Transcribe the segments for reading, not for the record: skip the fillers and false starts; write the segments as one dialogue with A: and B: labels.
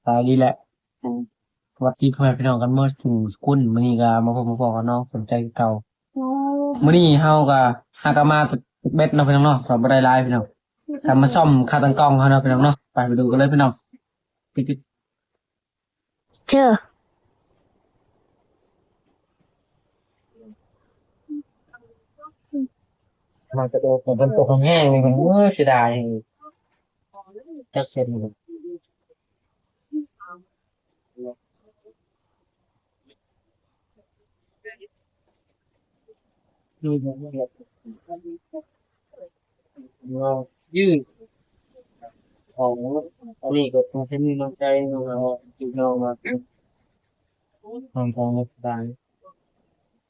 A: ตายดีแหละสวัสดีเพื่อนพี่น้องกันเมื่อถึงสกุลมื้อนี้ก็มาพบมาพอกับน้องสนใจเก่ามื้อนี้เฮาก็หากนมาเบ็ดเนาะพี่น้องเนาะก็บ่ได้หลายพี่น้องก็มาซ่อมค่าตั้งกล้องเฮาเนาะพี่น้องเนาะไปดูกันเลยพี่น้องปิด
B: เจอ
A: ๆมันจะโดนฝนตกแห้งเลยมันเสียดายจักเซ็นเลยดูเรายืดของอันนี้ก็ต้องใช้น้ำใจเราจุดเรามาทำของได้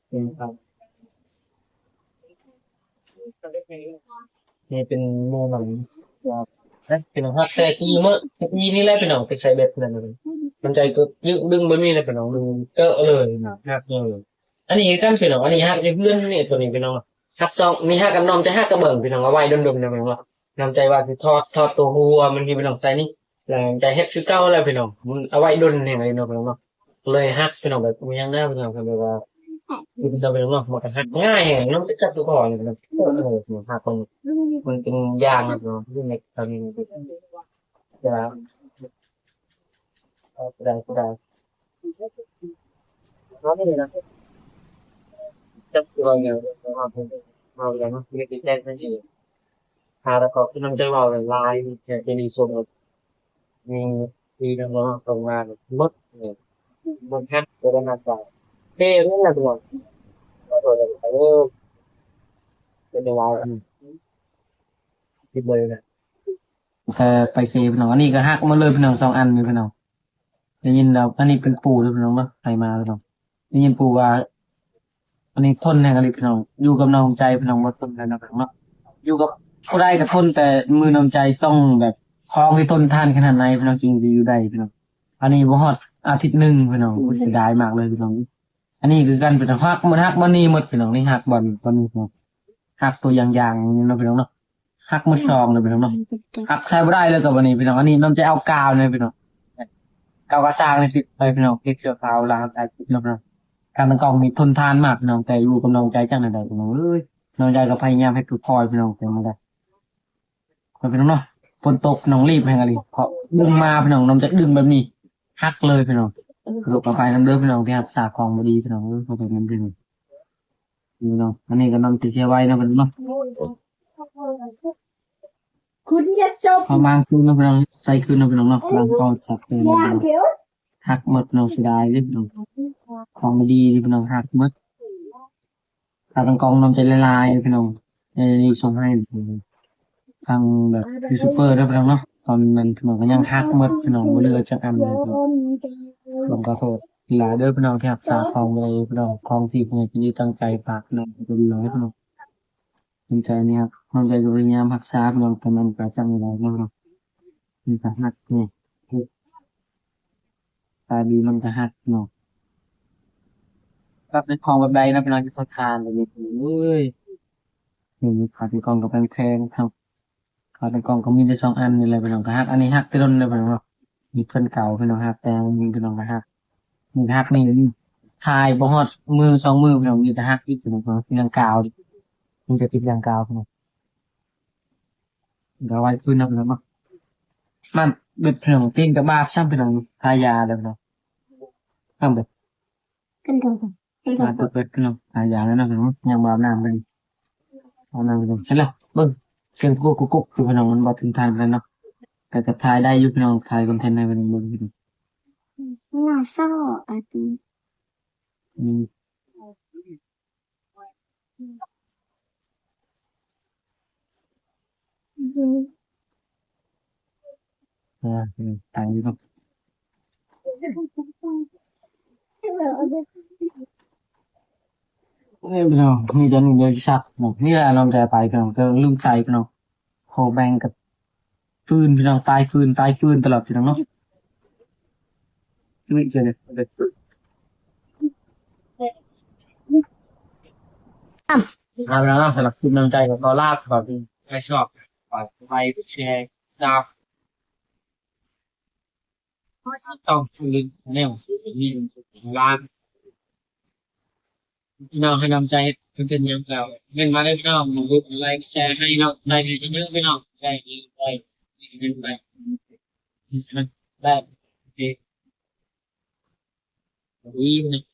A: เป็นครับ นี่เป็นโมหนังว่าเป็นของฮักแต่กี้เมื่อกี้นี่แหละเป็นของไปใส่เบ็ดนั่นเลยมันใจก็ยึกดึงบนนี้เลยเป็นของดึงเจอเลยฮักเลยอันนี้กันเป็นของอันนี้ฮักในเพื่อนนี่ตัวนี้เป็นของฮักซองมีฮักกันนอมจะฮักกระเบิ่งเป็นของเอาไว้ดมๆนะเป็นของนำใจว่าสิทอดตัวหัวมันมีเป็นของใจนี่แรงใจเฮ็ดคือเก้าแล้วเป็นของมันเอาไว้ดนเนี่ยเลยเนาะเป็นของเลยฮักเป็นของแบบมียังหน้าเป็นของแบบว่าคือเป็นตัวเป็นของมันก็ฮักง่ายแห่งน้องจะจับตัวก่อนเลยเป็นฮักคน มันเป็นยางครับเนาะที่ในตอนนี้จะได้น้องนี่นะจับตัวเงี้ยเราเราอย่างนั้นไม่ติดแจ้งนั่นเองหาแล้วก็คือน้ำใจเราเลยลายจะมีส่วนมีมีน้องๆส่งมาหมดเนี่ยมันแค่ตัวนั้นใจเท่นี่แหละตัวตัวเลยไปเป็นลายที่เลยนะแต่ไปเซฟน้องอันนี้ก็หักมาเลยพี่น้องสองอันเลยพี่น้อง ได้ยินแล้วอันนี้เป็นปู่หรือเปล่าเนาะใครมาหรือเปล่าได้ยินปู่ว่าอันนี้ทนแห่งอะไรพี่น้องอยู่กับน้องใจพี่น้องว่าทนกันนะครับเนาะอยู่กับผู้ใดก็ทนแต่มือน้องใจต้องแบบคล้องให้ทนทานขนาดไหนพี่น้องจริงจะอยู่ได้พี่น้องอันนี้บ่ฮอดอาทิตย์หนึ่งพี่น้องเสียดายมากเลยพี่น้องอันนี้คือกันพี่น้องฮักมันนี่หมดพี่น้องนี่ฮักบอลตอนนี้พี่น้องฮักตัวอย่างนี่เนาะพี่น้องเนาะฮักมือซองเลยพี่น้องเนาะฮักใช้บ่ได้เลยกับวันนี้พี่น้องอันนี้น้องใจเอากาวเนี่ยพี่น้อง เราก็สร้างในติดไปพี่น้องติดเชือกขาวลางใจพี่น้องการตั้งกล้องมีทนทานมากพี่น้องแต่อยู่กับน้องใจจังไหนพี่น้องเอ้ยน้องใจก็พยายามให้ทุกคอยพี่น้องแต่มันได้พี่น้องเนาะฝนตกน้องรีบให้กันเลยเพราะดึงมาพี่น้องน้องจะดึงแบบนี้หักเลยพี่น้องหลบไปน้ำเด้อพี่น้องที่หักษาของมาดีพี่น้องเขาเป็นน้ำพี่น้องพี่น้องอันนี้ก็น้องติดเชื้อไว้นะพี่น้อง
B: คุณจะจบ
A: พอมาคืนนะพี่น้องใส่คืนนะพี่น้องเนาะล้างคอจับเลยนะพี่น้องหักหมดน้องเสียดายเลยพี่น้องของไม่ดีพี่น้องหักหมด ถ้าต้องกองนำใจละลายพี่น้องในนี้ส่งให้ทางแบบยูทูบเบอร์ด้วยพี่น้องเนาะตอนนั้นพี่น้องก็ยังฮักหมดพี่น้องบ่เหลือจักอันเลยพี่น้องผมก็โทษหลายเด้อพี่น้องที่รักษาของเลยพี่น้องของที่พี่น้องจะตั้งใจฝากพี่น้องก็ดีเลยพี่น้องตั้งใจเนี่ยครับตั้งใจจะพยายามรักษาพี่น้องแต่มันก็จังได๋เนาะมันก็ฮักนี่ตาดีมันก็ฮักเนาะรับในของแบบใดนะพี่น้องที่ทนทานแบบนี้เอ้ยนี่ขาดที่กองกับแพงๆครับ ขาตั้งกล้องก็มีได้สองอันนี่เลยพี่น้องก็ฮักอันนี้ฮักที่ต้นเลยพี่น้องเนาะมีเพื่อนเก่าพี่น้องฮักแต่มีพี่น้องก็ฮักมีฮักนี่ถ่ายบ่ฮอดมือสองมือพี่น้องมีแต่ฮักที่พี่น้องที่ยังกาวมีแต่ติดยังกาวพี่น้องเดี๋ยวไว้พื้นนะพี่น้องเนาะมันเบ็ดพี่น้องตีนกับบาดซ้ำพี่น้องทายาเลยพี่น้องซ้ำเบ็ด
B: กันกันกัน
A: มาตึกเบ็ดพี่น้องทายาแล้วนะพี่น้องยังบาดน้ำเลยเอาน้ำพี่น้องเสร็จแล้วเบิ่งเสียงกุ๊กอยู่พี่น้องมันบ่ถึงทางเลยเนาะแต่ก็ถ่ายได้อยู่พี่น้องถ่ายคอนเทนต์ให้พี่น้องเบิ่งพี่น้อง
B: น่าเศร้าอ่ะพี่
A: อืมถ่ายอยู่เนาะ เอ้ยพี่น้องนี่ตอนนี้เดือนชักเนาะนี่แหละเราจะไปพี่น้องก็ลืมใจพี่น้องโคแบงกับฟืนพี่น้องตายฟืนตลอดพี่น้องเนาะชีวิตเลยเอาไปแล้วเนาะสำหรับคลิปน้ำใจกับตอลาบก่อนที่ใครชอบฝากไลค์แชร์ดาว ต้องลืมแนวมีร้านพี่น้องให้นำใจเป็นยังเก่าเงินมาได้พี่น้องมาดูอะไรแชร์ให้น้องได้เยอะๆพี่น้องได้ได้เงินไปได้โอเคดีนะ